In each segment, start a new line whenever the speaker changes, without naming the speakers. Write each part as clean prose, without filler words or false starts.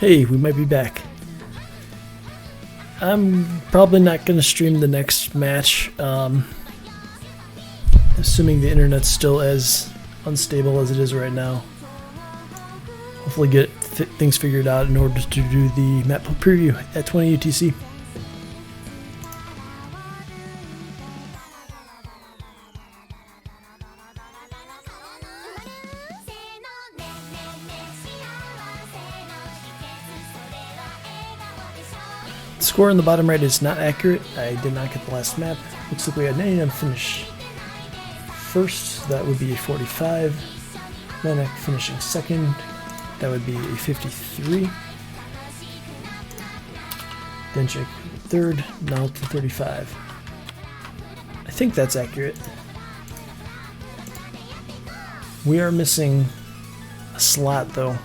Hey, we might be back. I'm probably not going to stream the next match, assuming the internet's still as unstable as it is right now. Hopefully get things figured out in order to do the map preview at 20 UTC. The score in the bottom right is not accurate. I did not get the last map. Looks like we had NeFOX finish first. That would be a 45. NeFOX finishing second. That would be a 53. Denchik third. Now to 35. I think that's accurate. We are missing a slot though.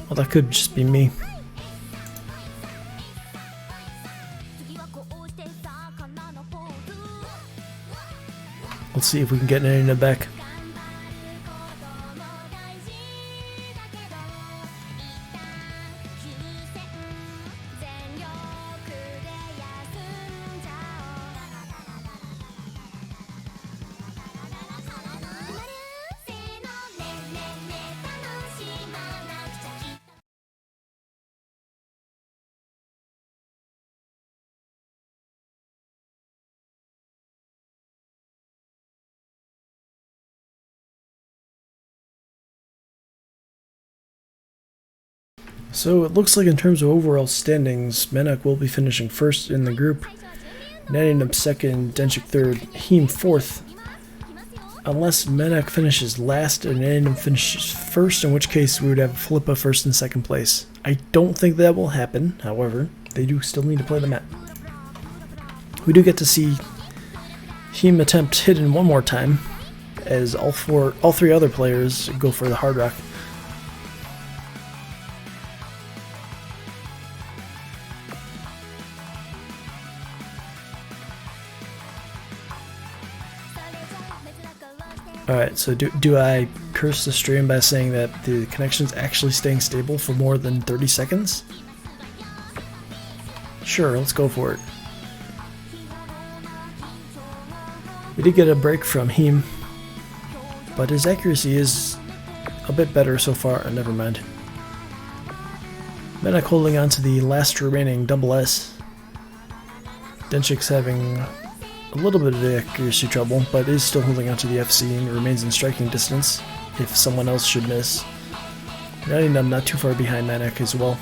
Well, that could just be me. Let's see if we can get NeFOX back. So it looks like in terms of overall standings, NeFOX will be finishing first in the group, NeFOX second, Denchik third, Heme fourth. Unless NeFOX finishes last and NeFOX finishes first, in which case we would have Flippa first and second place. I don't think that will happen, however, they do still need to play the map. We do get to see Heme attempt hidden one more time, as all three other players go for the hard rock. Alright, so do I curse the stream by saying that the connection's actually staying stable for more than 30 seconds? Sure, let's go for it. We did get a break from Heme, but his accuracy is a bit better so far. Never mind. NeFOX holding on to the last remaining double S. Denchik's having a little bit of accuracy trouble, but is still holding onto the FC and remains in striking distance if someone else should miss. I'm not too far behind NeFOX as well.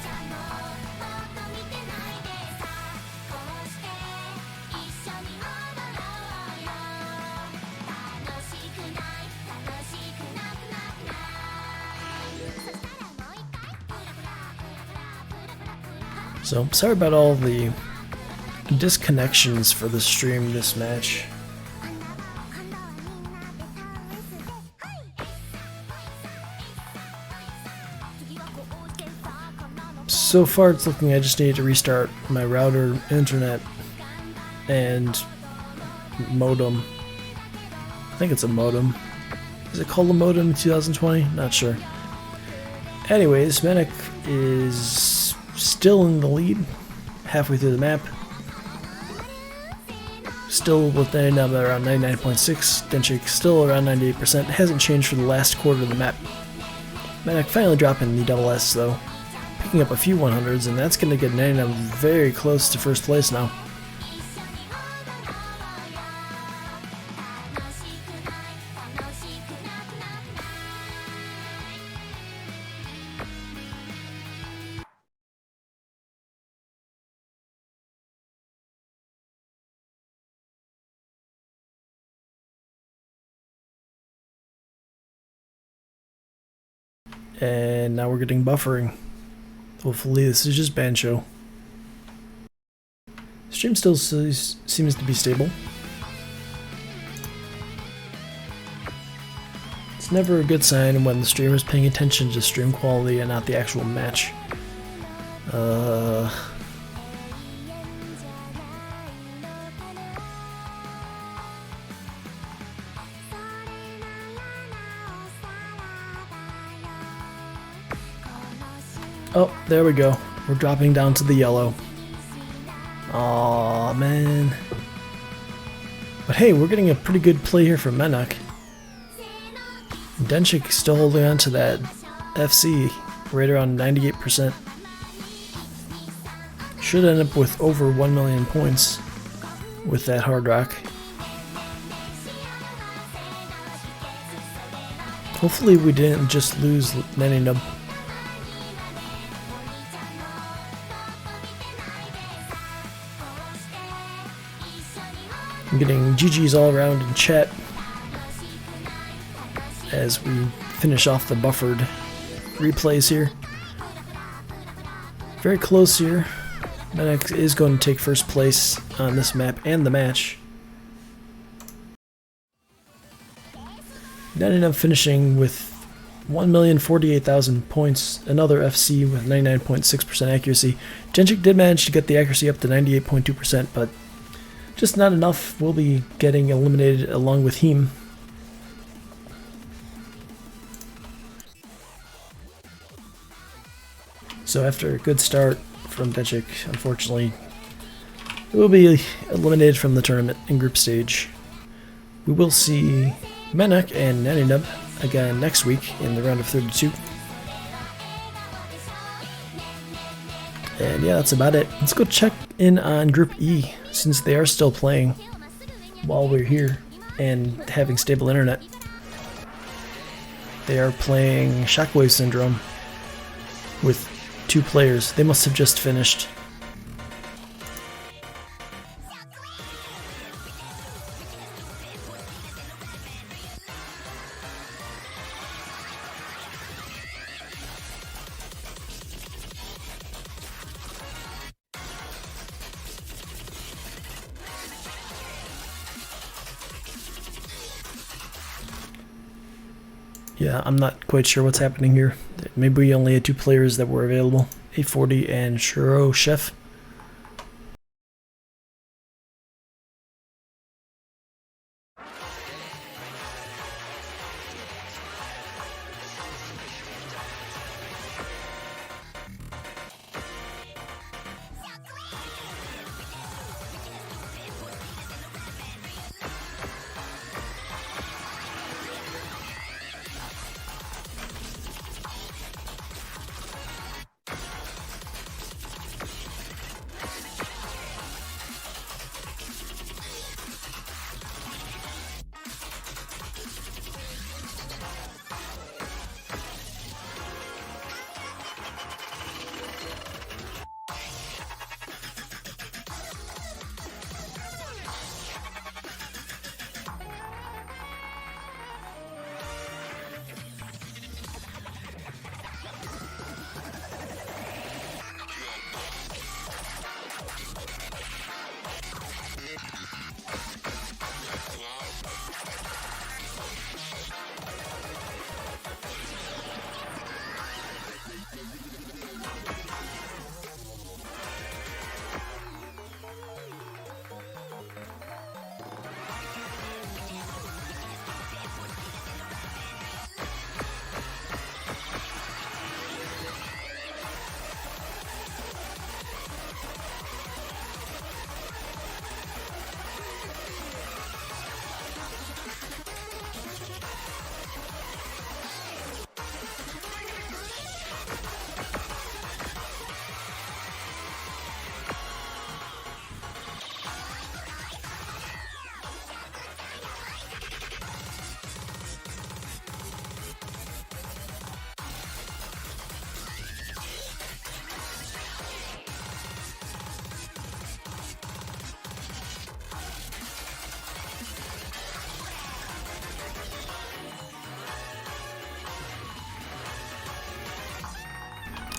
So, sorry about all the disconnections for the stream this match. So far it's looking I just need to restart my router, internet, and modem. I think it's a modem. Is it called a modem in 2020? Not sure. Anyways, NeFOX is still in the lead, halfway through the map. Still with NeFOX around 99.6, Denchik still around 98%. It hasn't changed for the last quarter of the map. NeFOX finally dropping the double S though, picking up a few 100s, and that's going to get NeFOX very close to first place now. And now we're getting buffering. Hopefully this is just Bancho. Stream still seems to be stable. It's never a good sign when the streamer is paying attention to stream quality and not the actual match. Oh, there we go. We're dropping down to the yellow. Aw, man. But hey, we're getting a pretty good play here from Menak. Denchik still holding on to that FC right around 98%. Should end up with over 1 million points with that hard rock. Hopefully we didn't just lose Naninub. I'm getting GG's all around in chat as we finish off the buffered replays here. Very close here. Menak is going to take first place on this map and the match. Naninub finishing with 1,048,000 points, another FC with 99.6% accuracy. Genchik did manage to get the accuracy up to 98.2%, but just not enough. We'll be getting eliminated along with him. So after a good start from Denchik, unfortunately, it will be eliminated from the tournament in group stage. We will see Menak and Naninub again next week in the round of 32. And yeah, that's about it. Let's go check in on Group E, since they are still playing while we're here and having stable internet. They are playing Shockwave Syndrome with 2 players. They must have just finished. Yeah, I'm not quite sure what's happening here. Maybe we only had 2 players that were available. A40 and Shuro Chef.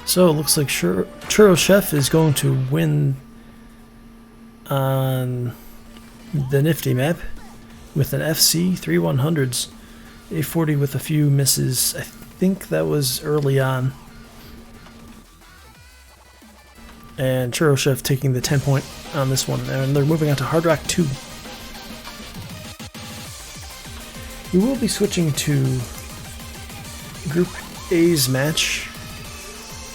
So it looks like Churro Chef is going to win on the Nifty map with an FC 3100s, A40 with a few misses. I think that was early on. And Churro Chef taking the 10 point on this one, and they're moving on to Hard Rock 2. We will be switching to Group A's match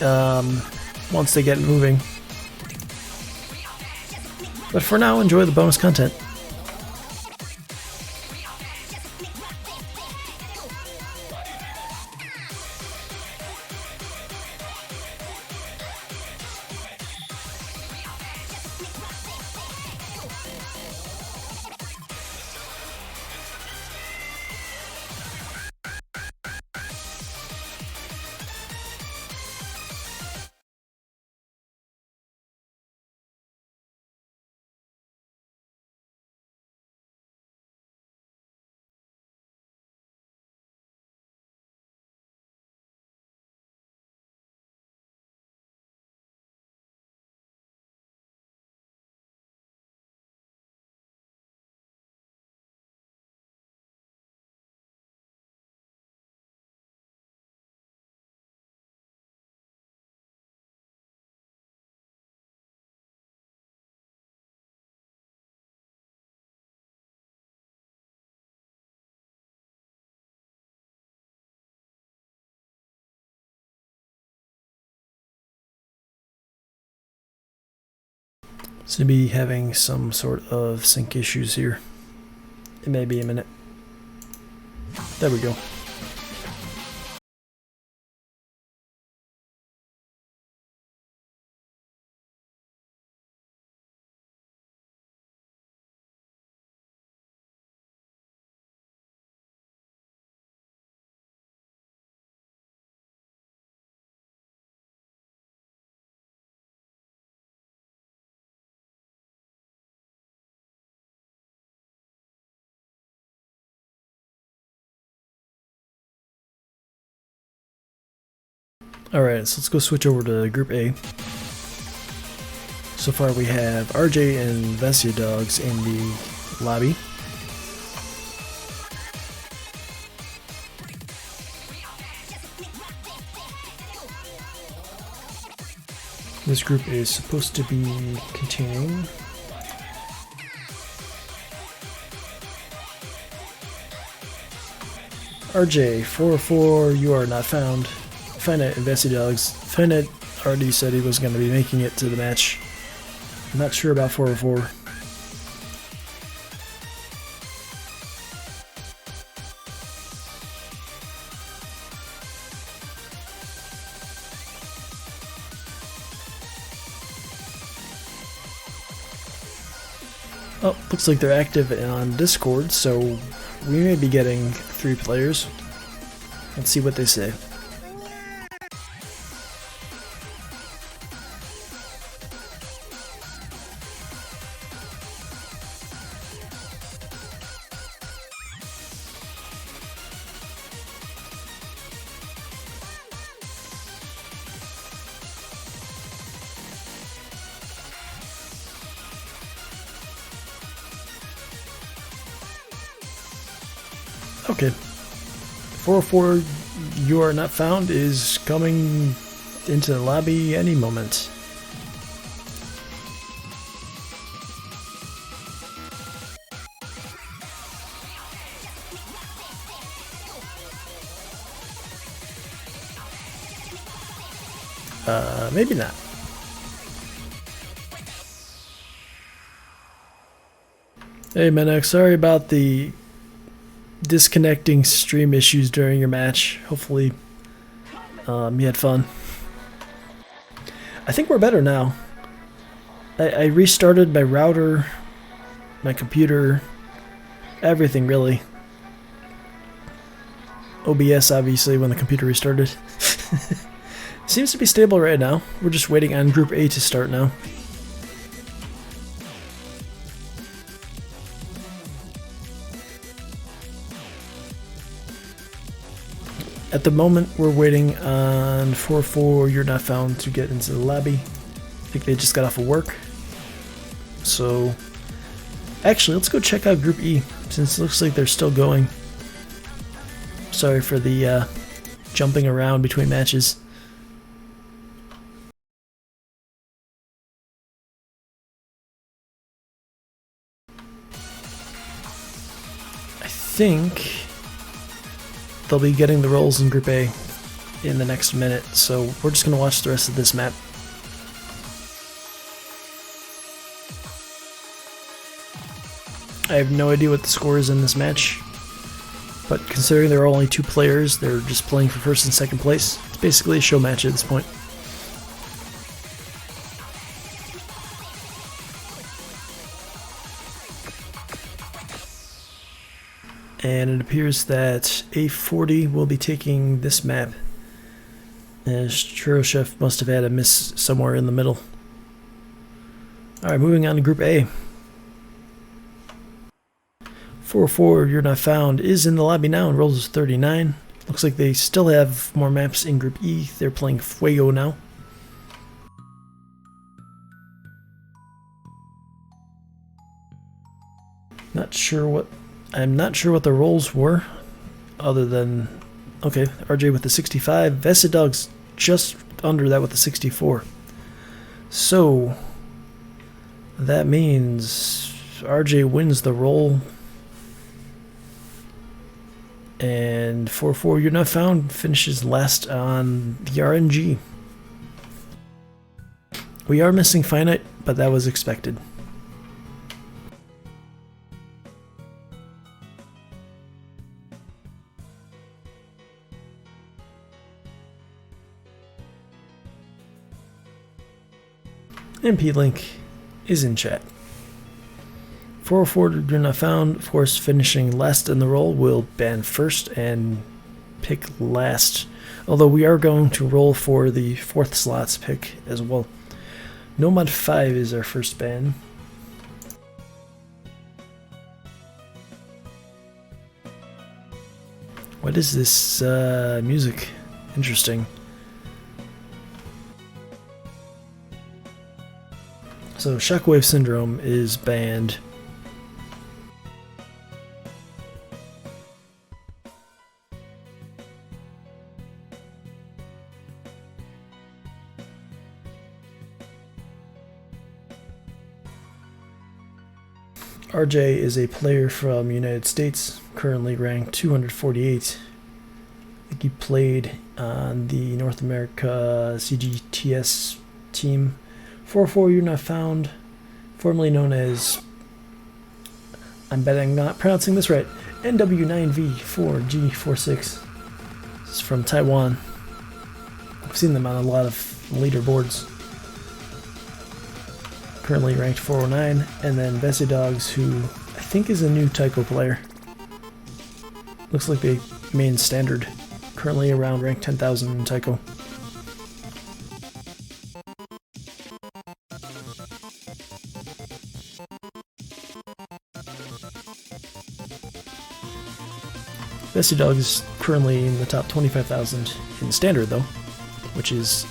once they get moving. But for now, enjoy the bonus content. Seem to be having some sort of sync issues here. It may be a minute. There we go. Alright, so let's go switch over to Group A. So far we have RJ and Vessia Dogs in the lobby. This group is supposed to be continuing. RJ, 404, you are not found. Finet and Vessia Dogs. Finet already said he was going to be making it to the match. I'm not sure about 404. Oh, looks like they're active on Discord, so we may be getting 3 players. Let's see what they say. Okay. 404, you are not found, is coming into the lobby any moment. Maybe not. Hey Menek, sorry about the disconnecting stream issues during your match. Hopefully you had fun. I think we're better now. I restarted my router, my computer, everything really. OBS obviously when the computer restarted. Seems to be stable right now. We're just waiting on Group A to start now. At the moment, we're waiting on 4-4, you're not found, to get into the lobby. I think they just got off of work. So, actually, let's go check out Group E, since it looks like they're still going. Sorry for the jumping around between matches. I think they'll be getting the roles in Group A. in the next minute, so we're just going to watch the rest of this map. I have no idea what the score is in this match, but considering there are only 2 players, they're just playing for first and second place. It's basically a show match at this point. And it appears that A40 will be taking this map, as Churrochef must have had a miss somewhere in the middle. Alright, moving on to Group A. 4-4, You're Not Found, is in the lobby now and rolls 39. Looks like they still have more maps in Group E. They're playing Fuego now. I'm not sure what the roles were, other than, okay, RJ with the 65, Vested Dog's just under that with the 64. So, that means RJ wins the role, and 4-4, You're Not Found finishes last on the RNG. We are missing Finite, but that was expected. MP Link is in chat. 404 You're Not Found, of course, finishing last in the roll, will ban first and pick last. Although we are going to roll for the 4th slots pick as well. Nomad 5 is our first ban. What is this music? Interesting. So Shockwave Syndrome is banned. RJ is a player from United States, currently ranked 248. I think he played on the North America CGTS team. 4-4 You're Not Found, formerly known as, I'm betting I'm not pronouncing this right, NW9V4G46. This is from Taiwan. I've seen them on a lot of leaderboards. Currently ranked 409, and then Bessie Dogs, who I think is a new Taiko player. Looks like they main standard, currently around rank 10,000 in Taiko. Bessie Dog is currently in the top 25,000 in standard though, which is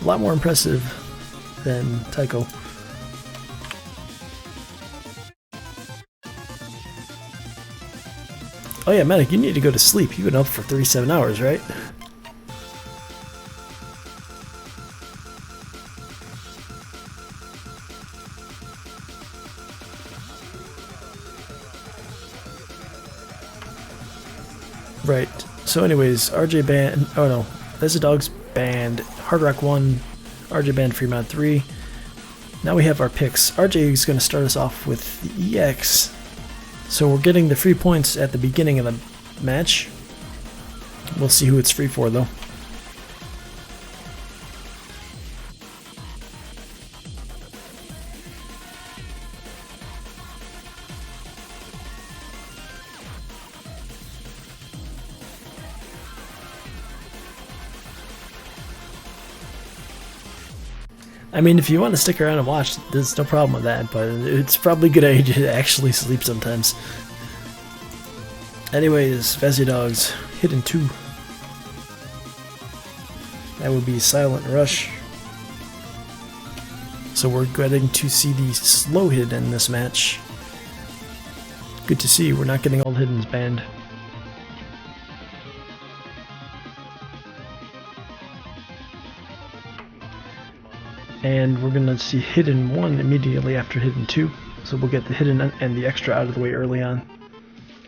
a lot more impressive than Taiko. Oh yeah, Medic, you need to go to sleep. You've been up for 37 hours, right? Right. So anyways, RJ banned, oh no, Bessie Dog's banned, Hard Rock 1, RJ banned Fremont 3. Now we have our picks. RJ is going to start us off with the EX. So we're getting the free points at the beginning of the match. We'll see who it's free for though. I mean, if you want to stick around and watch, there's no problem with that, but it's probably a good idea to actually sleep sometimes. Anyways, Vessie Dogs, Hidden 2. That would be Silent Rush. So we're getting to see the slow hit in this match. Good to see, we're not getting all hiddens banned. And we're going to see Hidden 1 immediately after Hidden 2. So we'll get the Hidden and the Extra out of the way early on.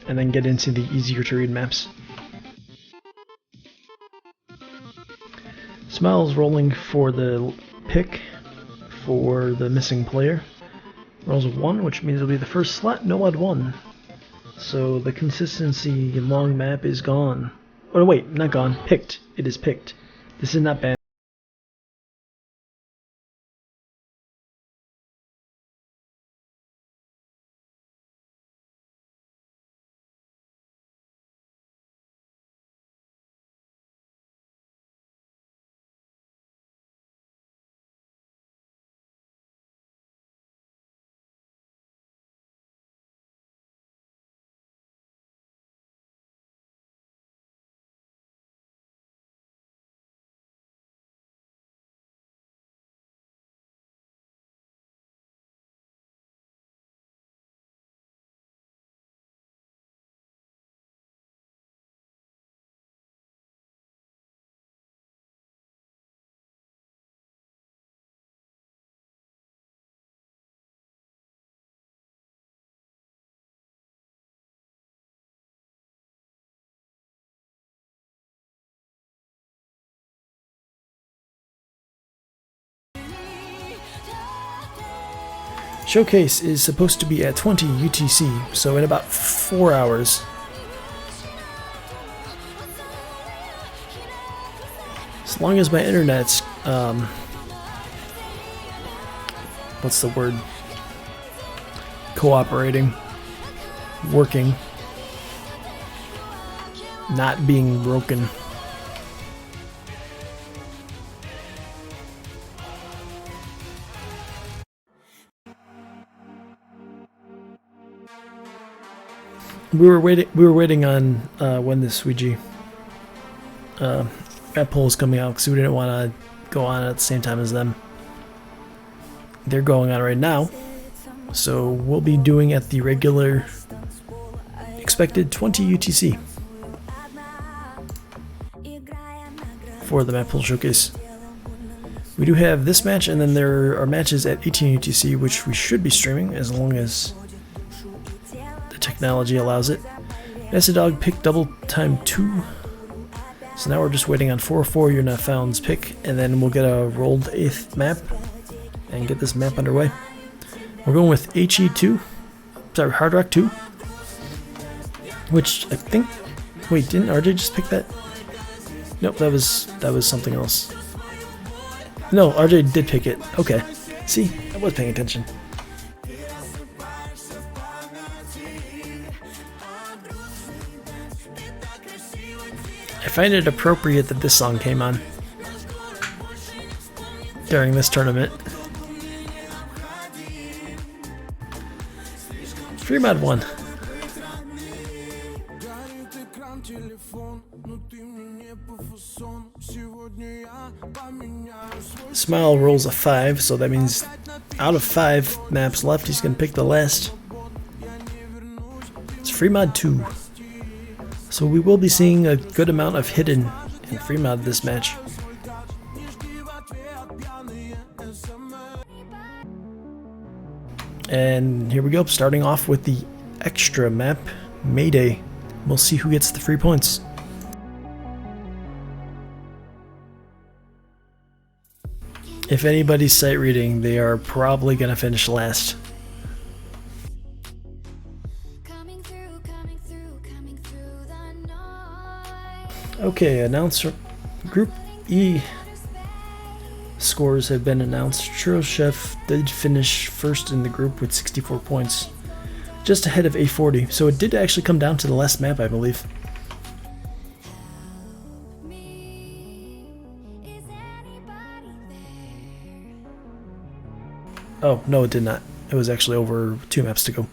And then get into the easier to read maps. Smile's rolling for the pick for the missing player. Rolls a 1, which means it'll be the first slot, no odd 1. So the consistency long map is gone. Oh wait, not gone, picked. It is picked. This is not bad. Showcase is supposed to be at 20 UTC, so in about 4 hours. As long as my internet's, what's the word? Cooperating, working, not being broken. We were waiting on when the Ouija map poll is coming out because we didn't want to go on at the same time as them. They're going on right now, so we'll be doing at the regular expected 20 UTC for the map poll showcase. We do have this match, and then there are matches at 18 UTC, which we should be streaming as long as the technology allows it. Dog picked double time 2. So now we're just waiting on 4-4 You're Not Found's pick, and then we'll get a rolled 8th map and get this map underway. We're going with HE2, sorry, Hard Rock 2, which I think, wait, didn't RJ just pick that? Nope, that was something else. No, RJ did pick it. Okay, see, I was paying attention. I find it appropriate that this song came on during this tournament. Free mod 1. Smile rolls a 5, so that means out of 5 maps left, he's going to pick the last. It's free mod 2. So we will be seeing a good amount of hidden in free mod this match. And here we go, starting off with the extra map, Mayday. We'll see who gets the free points. If anybody's sight reading, they are probably going to finish last. Okay, announcer Group E scores have been announced. Churro Chef did finish first in the group with 64 points, just ahead of A40. So it did actually come down to the last map, I believe. Oh, no, it did not. It was actually over 2 maps to go.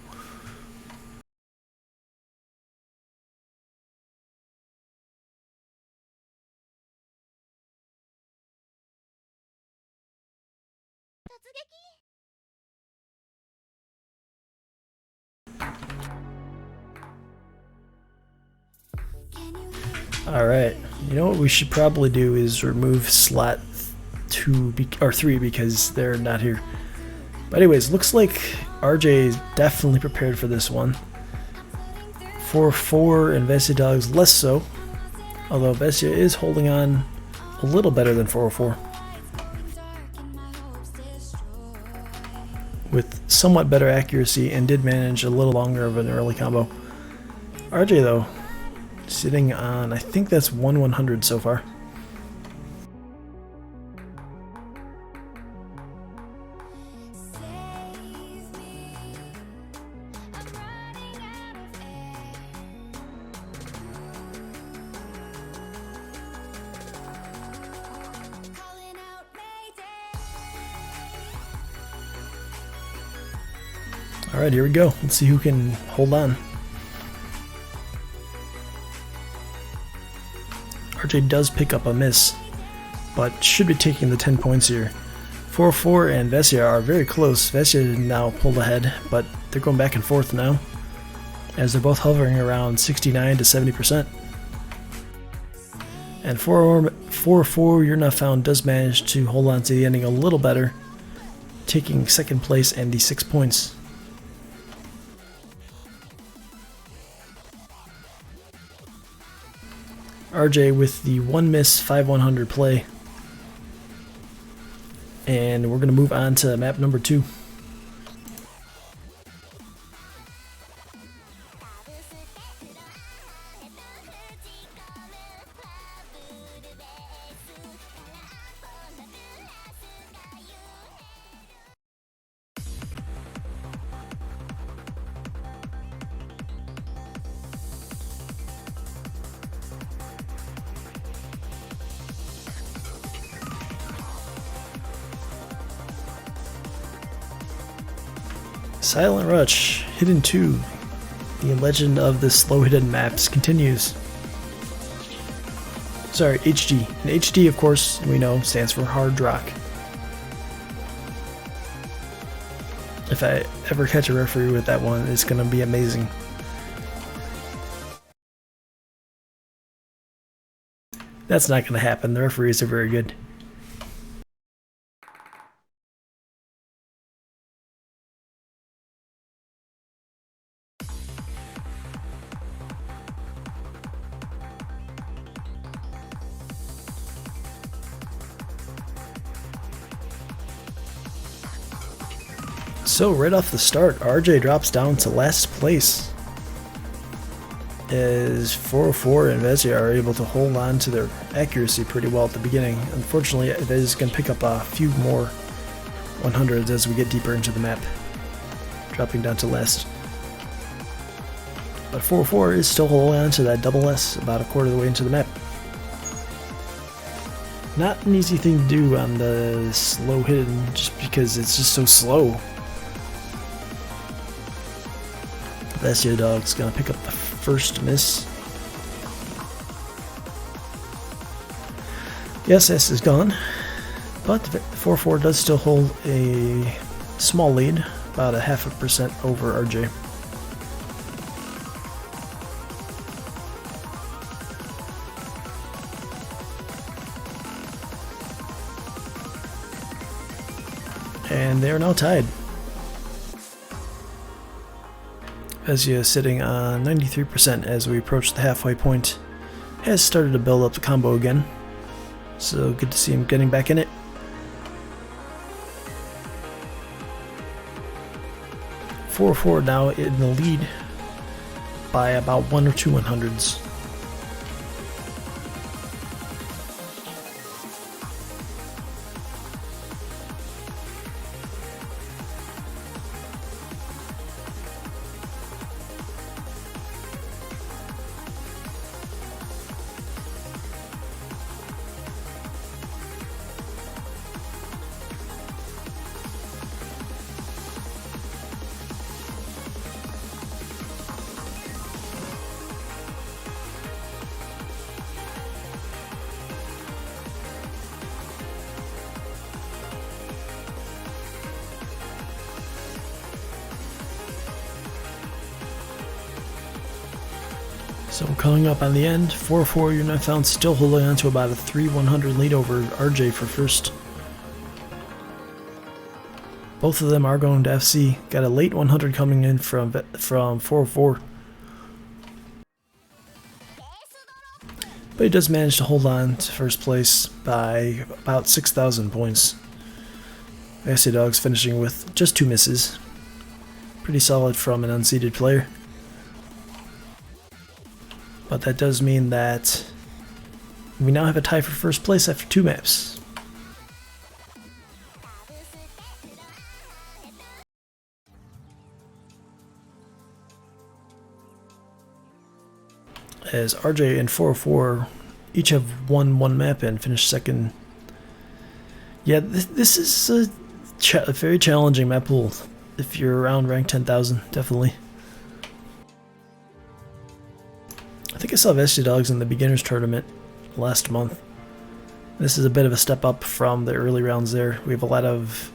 Alright, you know what we should probably do is remove slot 2 or 3 because they're not here. But anyways, looks like RJ is definitely prepared for this one. 4-4 and Vessia Dog's less so. Although Vessia is holding on a little better than 404. With somewhat better accuracy and did manage a little longer of an early combo. RJ though, sitting on, I think that's 1/100 so far. Alright, here we go. Let's see who can hold on. RJ does pick up a miss, but should be taking the 10 points here. 404 and Vesia are very close. Vesia now pulled ahead, but they're going back and forth now, as they're both hovering around 69 to 70%. And 404, You're Not Found, does manage to hold on to the ending a little better, taking second place and the 6 points. RJ with the 1 miss, 5/100 play. And we're going to move on to map number 2. Silent Rush, Hidden 2. The legend of the slow hidden maps continues. Sorry, HD. And HD, of course, we know, stands for Hard Rock. If I ever catch a referee with that one, it's going to be amazing. That's not going to happen. The referees are very good. So right off the start, RJ drops down to last place, as 404 and Vesia are able to hold on to their accuracy pretty well at the beginning. Unfortunately, Vesia's going to pick up a few more 100s as we get deeper into the map, dropping down to last. But 404 is still holding on to that double S about a quarter of the way into the map. Not an easy thing to do on the slow hidden, just because it's just so slow. Vesia Dog's gonna pick up the first miss. Yes, S is gone, but 4-4 does still hold a small lead, about a 0.5% over RJ. And they are now tied. Vesia sitting on 93% as we approach the halfway point. Has started to build up the combo again, so good to see him getting back in it. Four now in the lead by about 1 or 2 100s. So coming up on the end, 4-4, You're Not Found still holding on to about a 3-100 lead over RJ for first. Both of them are going to FC. Got a late 100 coming in from 4-4. But but he does manage to hold on to first place by about 6,000 points. Varsity Dogs finishing with just 2 misses. Pretty solid from an unseeded player. But that does mean that we now have a tie for first place after 2 maps. As RJ and 404 each have won 1 map and finished second. Yeah, this is a very challenging map pool if you're around rank 10,000, definitely. I think I saw Varsity Dogs in the beginners tournament last month. This is a bit of a step up from the early rounds there. We have a lot of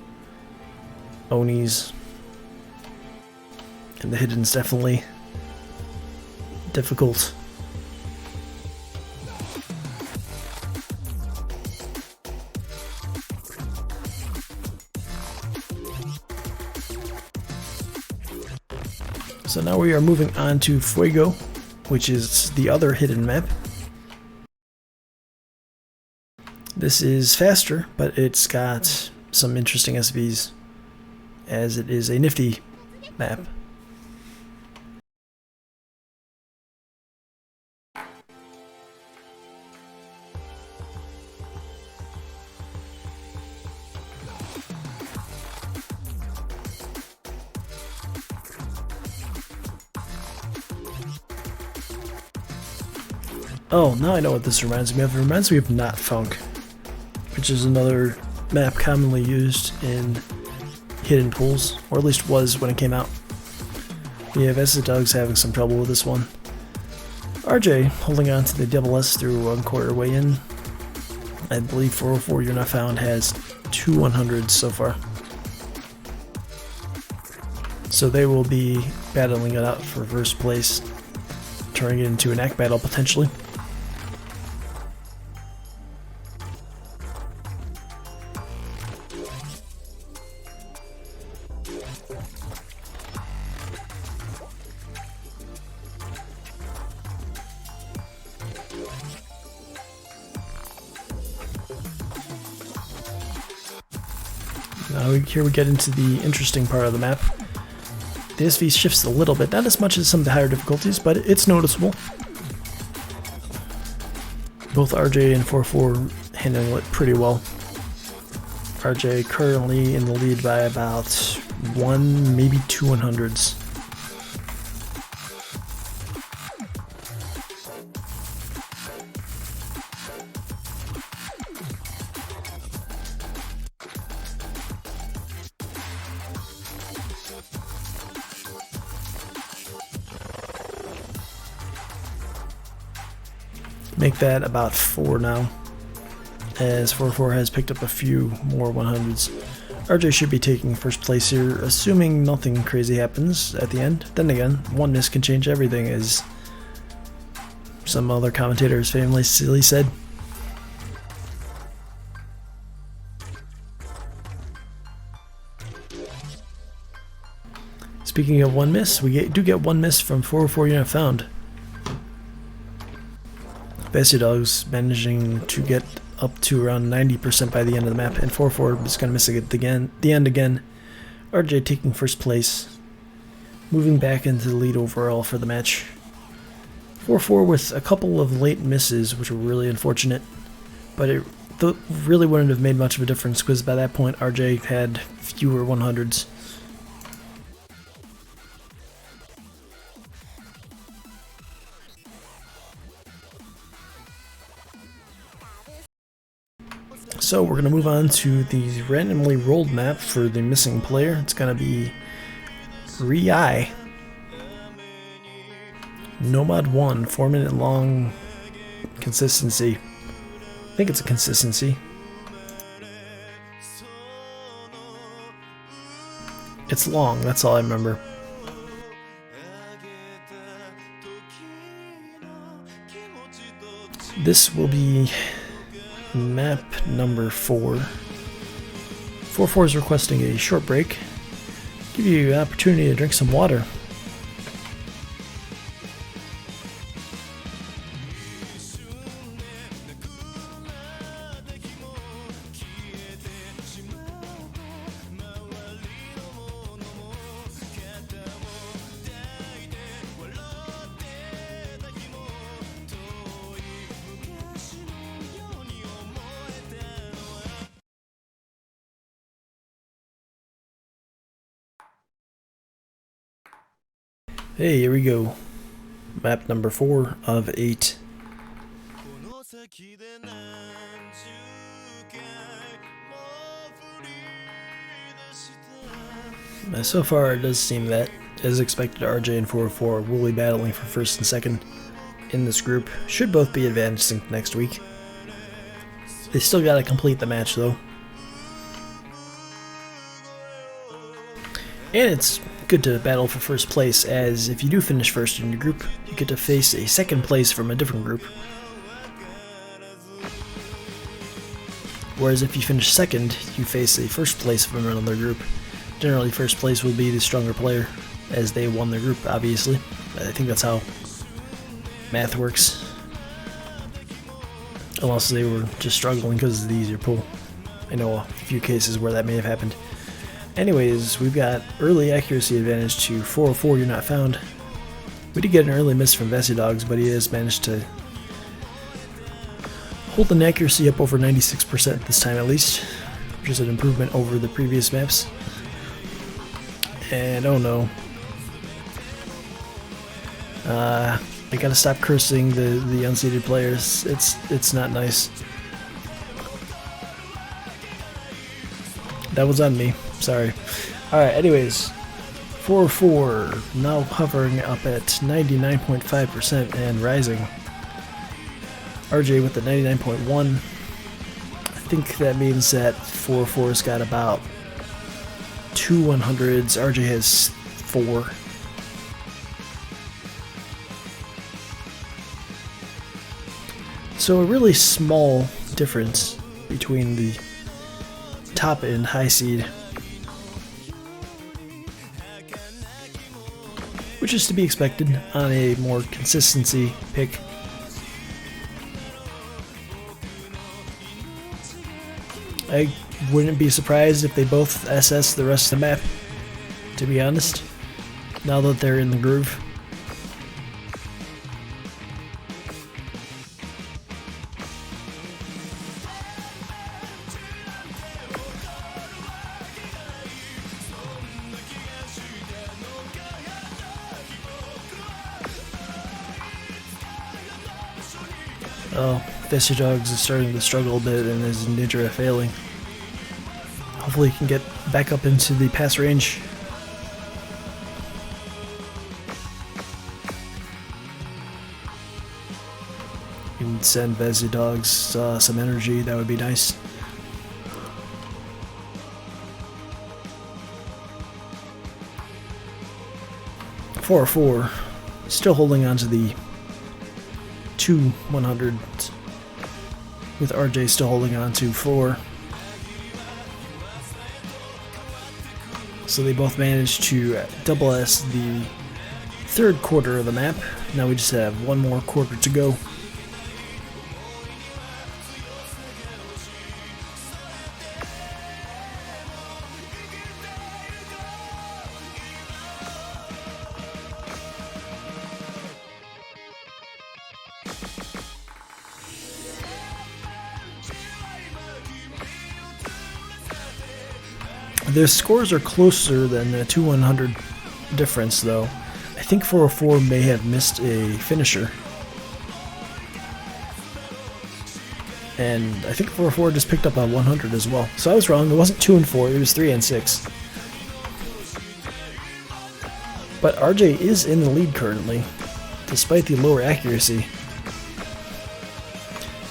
Onis, and the hidden's definitely difficult. So now we are moving on to Fuego, which is the other hidden map. This is faster, but it's got some interesting SVs, as it is a nifty map. Oh, now I know what this reminds me of. It reminds me of Not Funk, which is another map commonly used in hidden pools, or at least was when it came out. Yeah, Varsity Dogs having some trouble with this one. RJ holding on to the double S through 1/4 way in. I believe 404 You're Not Found has 2 100s so far. So they will be battling it out for first place, turning it into an act battle potentially. Now here we get into the interesting part of the map. The SV shifts a little bit, not as much as some of the higher difficulties, but it's noticeable. Both RJ and 4-4 handling it pretty well. RJ currently in the lead by about 1, maybe 2 100s. Make that about 4 now, as 4-4 has picked up a few more 100s. RJ should be taking first place here, assuming nothing crazy happens at the end. Then again, 1 miss can change everything, as some other commentators famously said. Speaking of 1 miss, we do get 1 miss from 4-4 You're Not Found. Varsity Dogs managing to get up to around 90% by the end of the map, and 4-4 is going to miss it at the end again. RJ taking first place, moving back into the lead overall for the match. 4-4 with a couple of late misses, which were really unfortunate, but it really wouldn't have made much of a difference because by that point RJ had fewer 100s. So we're going to move on to the randomly rolled map for the missing player. It's going to be Rei. Nomad 1, 4-minute long consistency. I think it's a consistency. It's long, that's all I remember. This will be map number 4. 4-4 is requesting a short break. Give you an opportunity to drink some water. Hey, here we go. Map number 4 of 8. So far, it does seem that, as expected, RJ and 404 will be battling for first and second in this group. Should both be advancing next week. They still gotta complete the match, though. And it's good to battle for first place, as if you do finish first in your group, you get to face a second place from a different group. Whereas if you finish second, you face a first place from another group. Generally, first place will be the stronger player, as they won their group, obviously. I think that's how math works. Unless they were just struggling because of the easier pool. I know a few cases where that may have happened. Anyways, we've got early accuracy advantage to 404, You're Not Found. We did get an early miss from Dogs, but he has managed to hold an accuracy up over 96% this time at least, which is an improvement over the previous maps. And oh no. I gotta stop cursing the unseated players. It's not nice. That was on me. Sorry. Alright, anyways. 404 now hovering up at 99.5% and rising. RJ with the 99.1. I think that means that 404's got about 2 100s. RJ has 4. So a really small difference between the top and high seed, which is to be expected on a more consistency pick. I wouldn't be surprised if they both SS the rest of the map, to be honest, now that they're in the groove. Oh, Dogs is starting to struggle a bit and is in danger of failing. Hopefully he can get back up into the pass range. You can send Dogs some energy, that would be nice. Four still holding on to the 2 100s, with RJ still holding on to 4. So they both managed to double S the third quarter of the map. Now we just have one more quarter to go. Their scores are closer than the 2 100 difference, though. I think 404 may have missed a finisher. And I think 404 just picked up a 100 as well. So I was wrong, it wasn't 2 and 4, it was 3 and 6. But RJ is in the lead currently, despite the lower accuracy.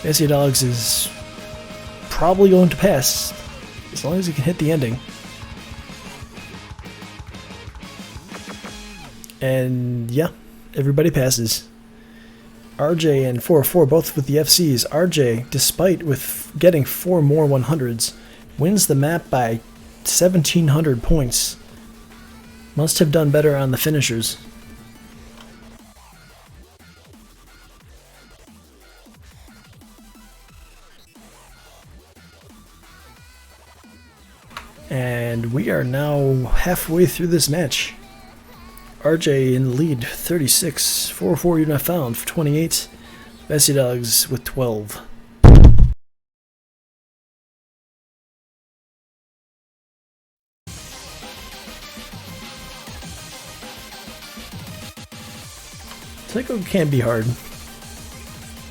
Dogs is probably going to pass, as long as he can hit the ending. And yeah, everybody passes. RJ and 404 both with the FCs. RJ, despite with getting 4 more 100s, wins the map by 1,700 points. Must have done better on the finishers. And we are now halfway through this match. RJ in the lead, 36. 404 You're Not Found for 28. Dogs with 12. Psycho can be hard.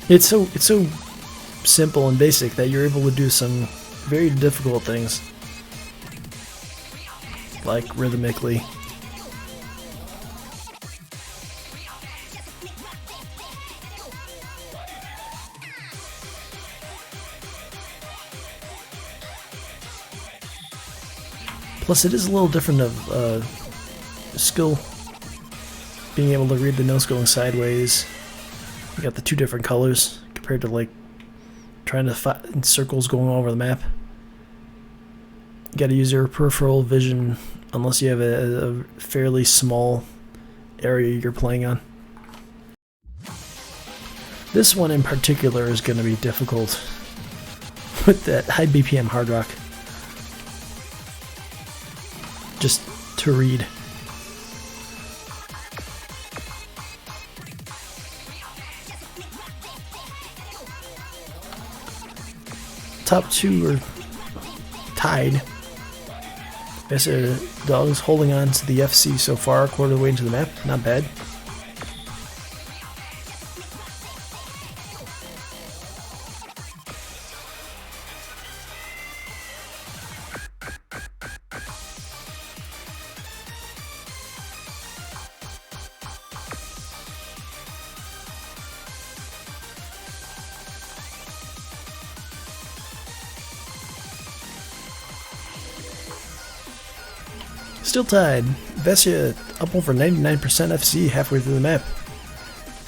It's so simple and basic that you're able to do some very difficult things, like rhythmically. Plus, it is a little different of skill, being able to read the notes going sideways. You got the two different colors compared to like trying to find circles going all over the map. You got to use your peripheral vision unless you have a fairly small area you're playing on. This one in particular is going to be difficult with that high BPM hard rock. Just to read. Top two are tied. Dogs holding on to the FC so far, a quarter of the way into the map. Not bad. Still tied. Vesia up over 99% FC halfway through the map.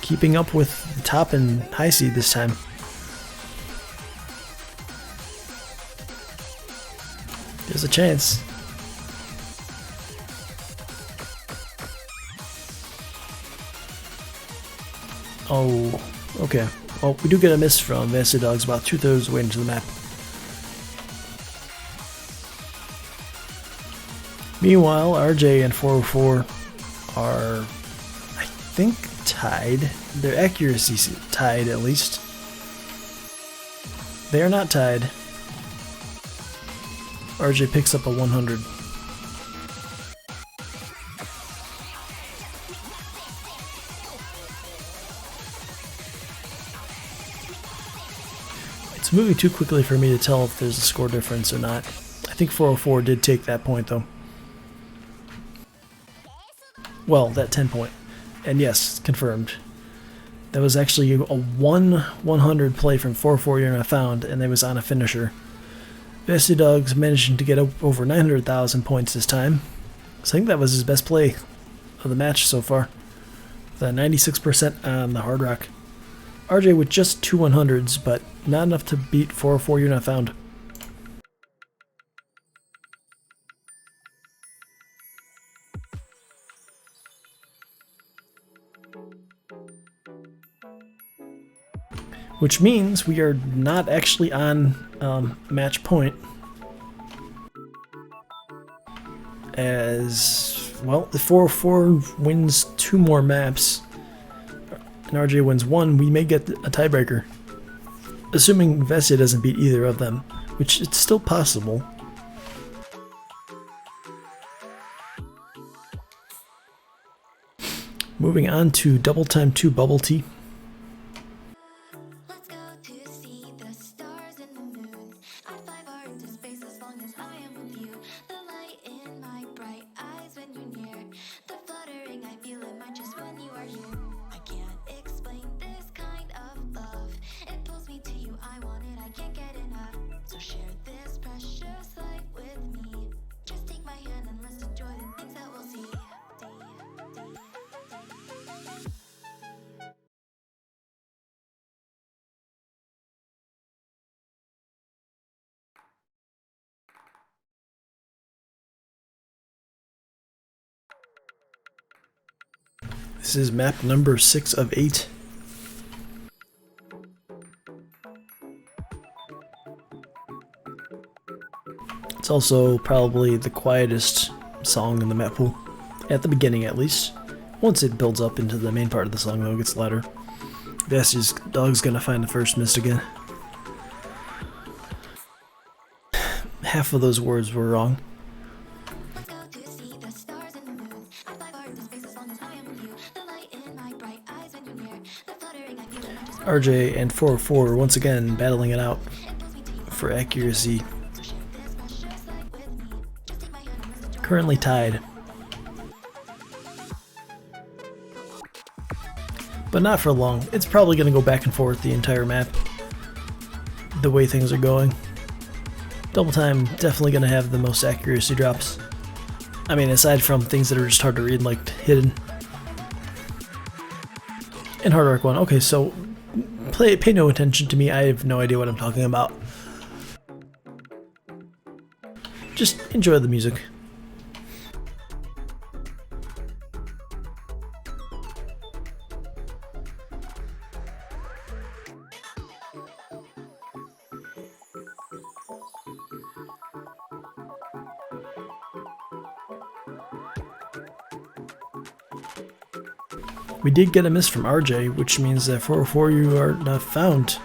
Keeping up with the top and high seed this time. There's a chance. Oh, okay. Well, we do get a miss from Vesia Dogs about 2/3 of the way into the map. Meanwhile, RJ and 404 are, I think, tied. Their accuracy is tied, at least. They are not tied. RJ picks up a 100. It's moving too quickly for me to tell if there's a score difference or not. I think 404 did take that point, though. Well, that 10 point. And yes, confirmed. That was actually a 1-100 play from 4-4 You're Not Found, and it was on a finisher. Vesia Dogs managing to get over 900,000 points this time. So I think that was his best play of the match so far. The 96% on the hard rock. RJ with just 2 100s, but not enough to beat 4-4 You're Not Found. Which means we are not actually on match point. As, well, if 404 wins 2 more maps and RJ wins 1, we may get a tiebreaker. Assuming Vesia doesn't beat either of them, which it's still possible. Moving on to Double Time 2 Bubble Tea. This is map number 6 of 8. It's also probably the quietest song in the map pool, at the beginning at least. Once it builds up into the main part of the song, though, it gets louder. Vesia's Dog's gonna find the first mist again. Half of those words were wrong. RJ and 404 once again battling it out for accuracy. Currently tied. But not for long. It's probably going to go back and forth the entire map, the way things are going. Double time definitely going to have the most accuracy drops. I mean, aside from things that are just hard to read, like hidden. And Hard Rock 1. Okay, so pay no attention to me. I have no idea what I'm talking about. Just enjoy the music. We did get a miss from RJ, which means that 404 you are not found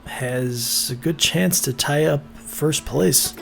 has a good chance to tie up first place.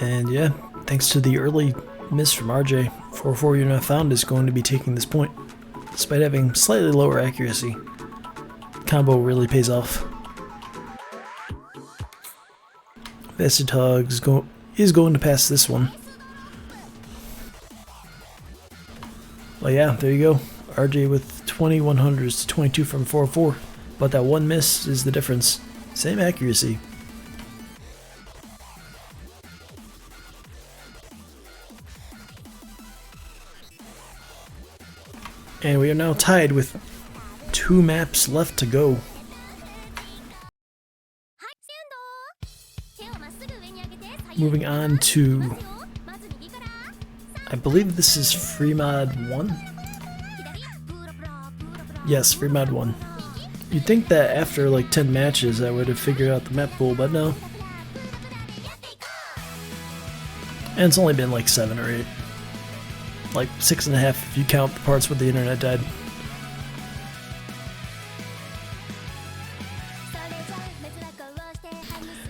And yeah, thanks to the early miss from RJ, 404 you're not found is going to be taking this point, despite having slightly lower accuracy. Combo really pays off. ВшиТёрка is going to pass this one. Well, yeah, there you go. RJ with 2100s to 22 from 404, but that one miss is the difference. Same accuracy. And we are now tied with 2 maps left to go. Moving on to, I believe this is Free Mod 1? Yes, Free Mod 1. You'd think that after like 10 matches I would have figured out the map pool, but no. And it's only been like 7 or 8. Like 6.5 if you count the parts where the internet died.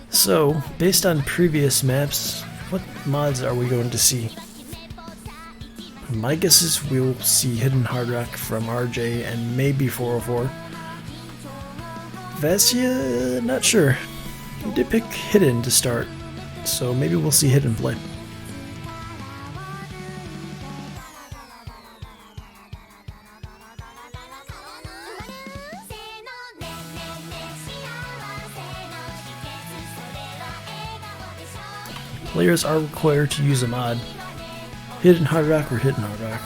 So, based on previous maps, what mods are we going to see? My guess is we'll see Hidden Hard Rock from RJ and maybe 404. Vasia, not sure. We did pick Hidden to start, so maybe we'll see Hidden play. Players are required to use a mod. Hidden Hard Rock or Hidden Hard Rock.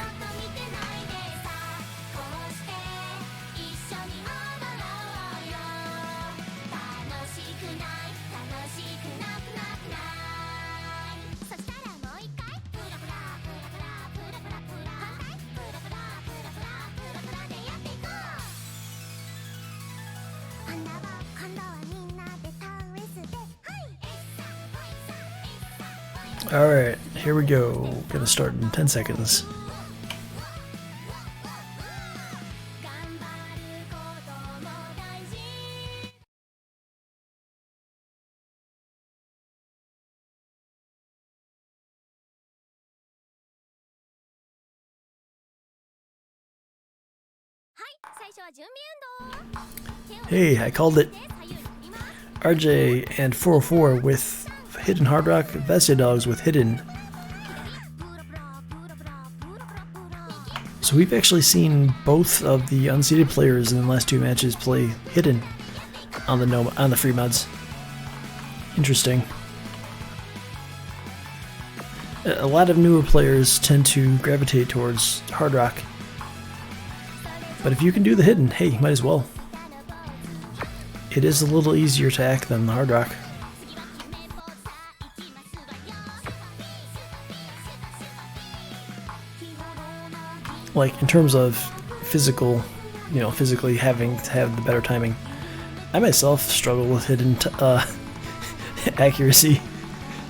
Alright, here we go. Gonna start in 10 seconds. Hey, I called it. RJ and 404 with Hidden Hard Rock, Vasia with Hidden. So we've actually seen both of the unseeded players in the last 2 matches play Hidden on the free mods. Interesting. A lot of newer players tend to gravitate towards Hard Rock, but if you can do the Hidden, hey, might as well. It is a little easier to hack than the Hard Rock. like in terms of physical, you know, physically having to have the better timing. I myself struggle with hidden accuracy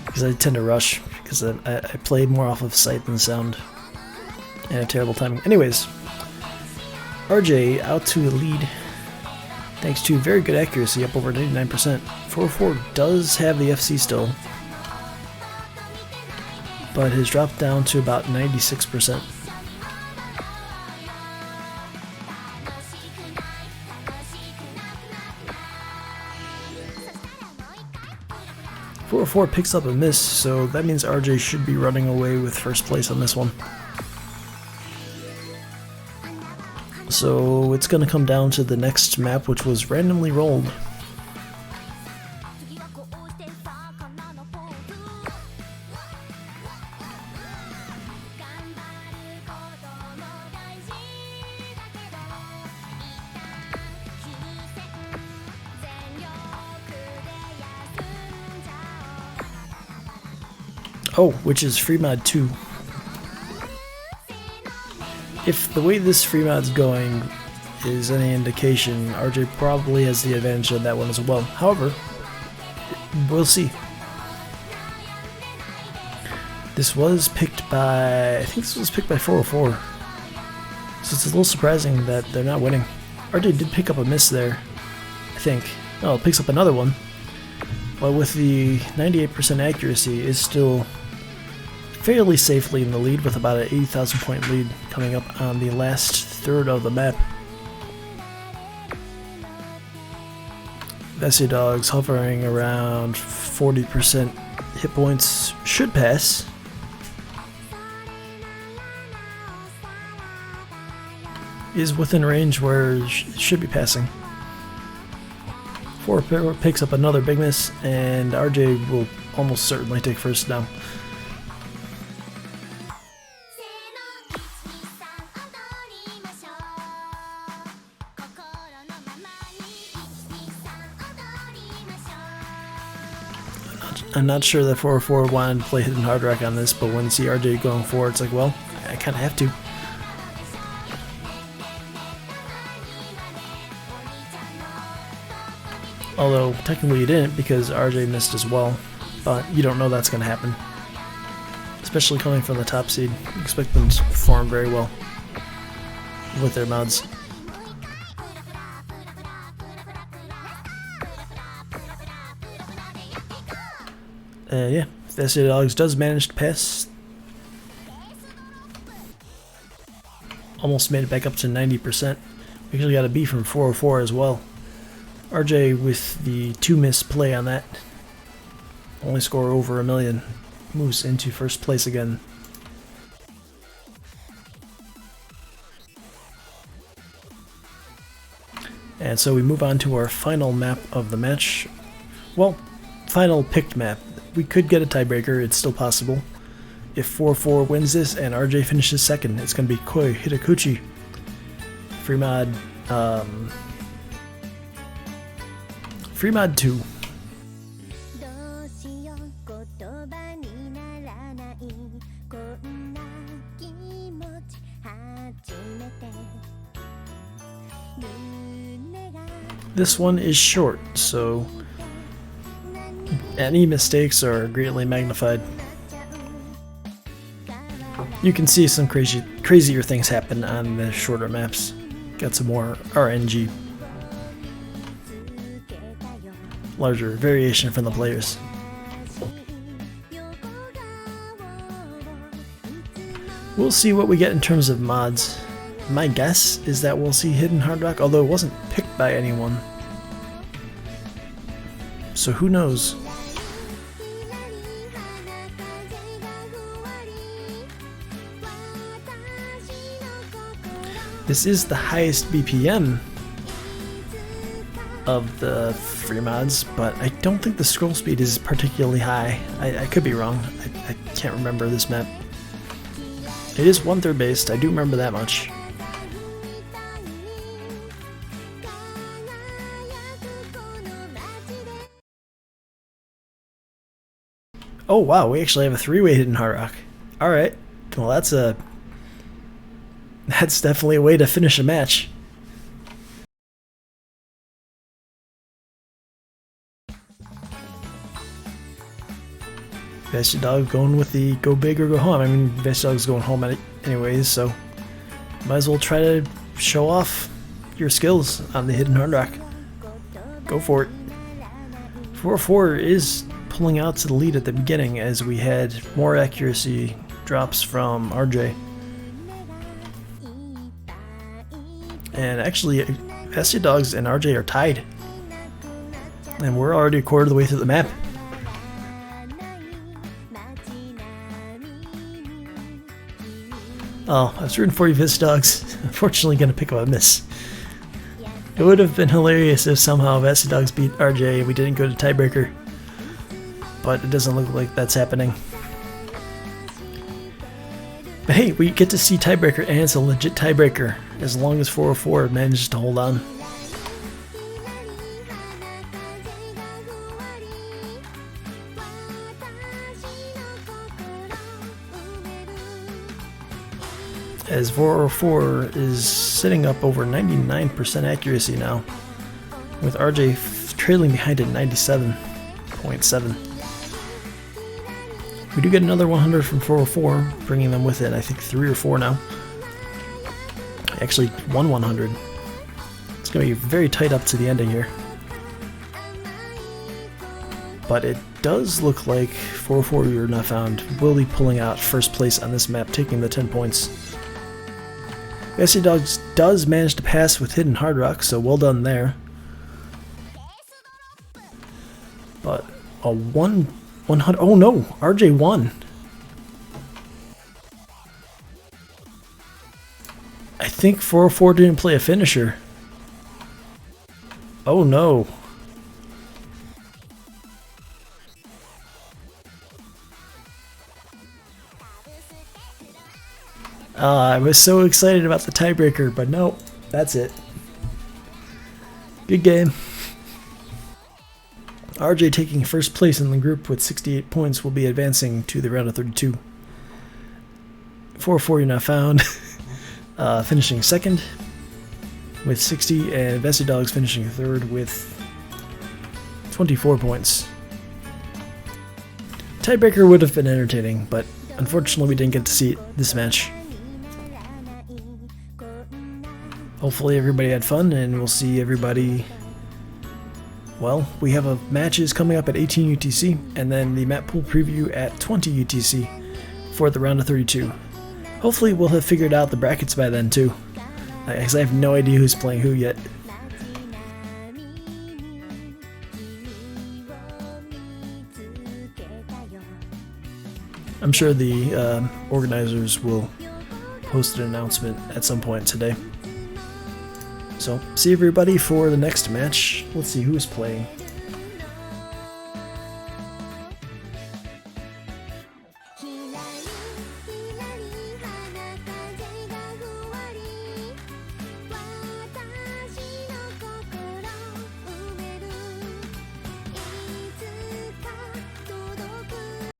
because I tend to rush because I play more off of sight than sound and a terrible timing. Anyways, RJ out to the lead thanks to very good accuracy, up over 99%. 404 does have the FC still, but has dropped down to about 96%. Four picks up a miss, so that means RJ should be running away with first place on this one. So it's going to come down to the next map, which was randomly rolled. Oh, which is free mod 2. If the way this free mod's going is any indication, RJ probably has the advantage of that one as well. However, we'll see. This was picked by, I think this was picked by 404. So it's a little surprising that they're not winning. RJ did pick up a miss there, I think. Oh, it picks up another one. But with the 98% accuracy, is still fairly safely in the lead with about an 80,000 point lead coming up on the last third of the map. Vessi Dogs hovering around 40% hit points, should pass. Is within range where it should be passing. 4 picks up another big miss, and RJ will almost certainly take first down. I'm not sure that 404 wanted to play hidden hard rock on this, but when you see RJ going forward, it's like, well, I kind of have to. Although, technically you didn't, because RJ missed as well, but you don't know that's going to happen. Especially coming from the top seed, you expect them to perform very well with their mods. Yeah, Vessi Dogs does manage to pass. Almost made it back up to 90%. We actually got a B from 404 as well. RJ with the 2 miss play on that. Only score over 1 million. Moves into first place again. And so we move on to our final map of the match. Well, final picked map. We could get a tiebreaker, it's still possible. If 4-4 wins this and RJ finishes second, it's going to be Koi Hitakuchi. Free mod 2. This one is short, so any mistakes are greatly magnified. You can see some crazier things happen on the shorter maps. Got some more RNG. Larger variation from the players. We'll see what we get in terms of mods. My guess is that we'll see Hidden Hard Rock, although it wasn't picked by anyone. So who knows? This is the highest BPM of the free mods, but I don't think the scroll speed is particularly high. I could be wrong. I can't remember this map. It is 1/3 based, I do remember that much. Oh wow, we actually have a 3-way Hidden Hard Rock. Alright, well that's a That's definitely a way to finish a match. Vesty Dog going with the go big or go home. I mean, Vesty Dog's going home anyways, so might as well try to show off your skills on the hidden hard rock. Go for it. 4-4 is pulling out to the lead at the beginning as we had more accuracy drops from RJ. And actually, Vesty Dogs and RJ are tied. And we're already a quarter of the way through the map. Oh, I was rooting for you, Vesty Dogs. Unfortunately, gonna pick up a miss. It would have been hilarious if somehow Vesty Dogs beat RJ and we didn't go to tiebreaker. But it doesn't look like that's happening. But hey, we get to see tiebreaker, and it's a legit tiebreaker as long as 404 manages to hold on. As 404 is sitting up over 99% accuracy now, with RJ trailing behind at 97.7. We do get another 100 from 404, bringing them within, I think, 3 or 4 now. Actually, 100. It's going to be very tight up to the ending here. But it does look like 404 You're Not Found will be pulling out first place on this map, taking the 10 points. Vesty Dogs does manage to pass with hidden hard rock, so well done there. But a 100. Oh no, RJ won. I think 404 didn't play a finisher. Oh no. I was so excited about the tiebreaker, but no, that's it. Good game. RJ taking first place in the group with 68 points will be advancing to the round of 32. 4-4 You're Not Found finishing second with 60, and Vesty Dogs finishing third with 24 points. Tiebreaker would have been entertaining, but unfortunately we didn't get to see this match. Hopefully everybody had fun, and we'll see everybody. Well, we have matches coming up at 18 UTC, and then the map pool preview at 20 UTC for the round of 32. Hopefully we'll have figured out the brackets by then too, because I have no idea who's playing who yet. I'm sure the organizers will post an announcement at some point today. So, see everybody for the next match. Let's see who is playing.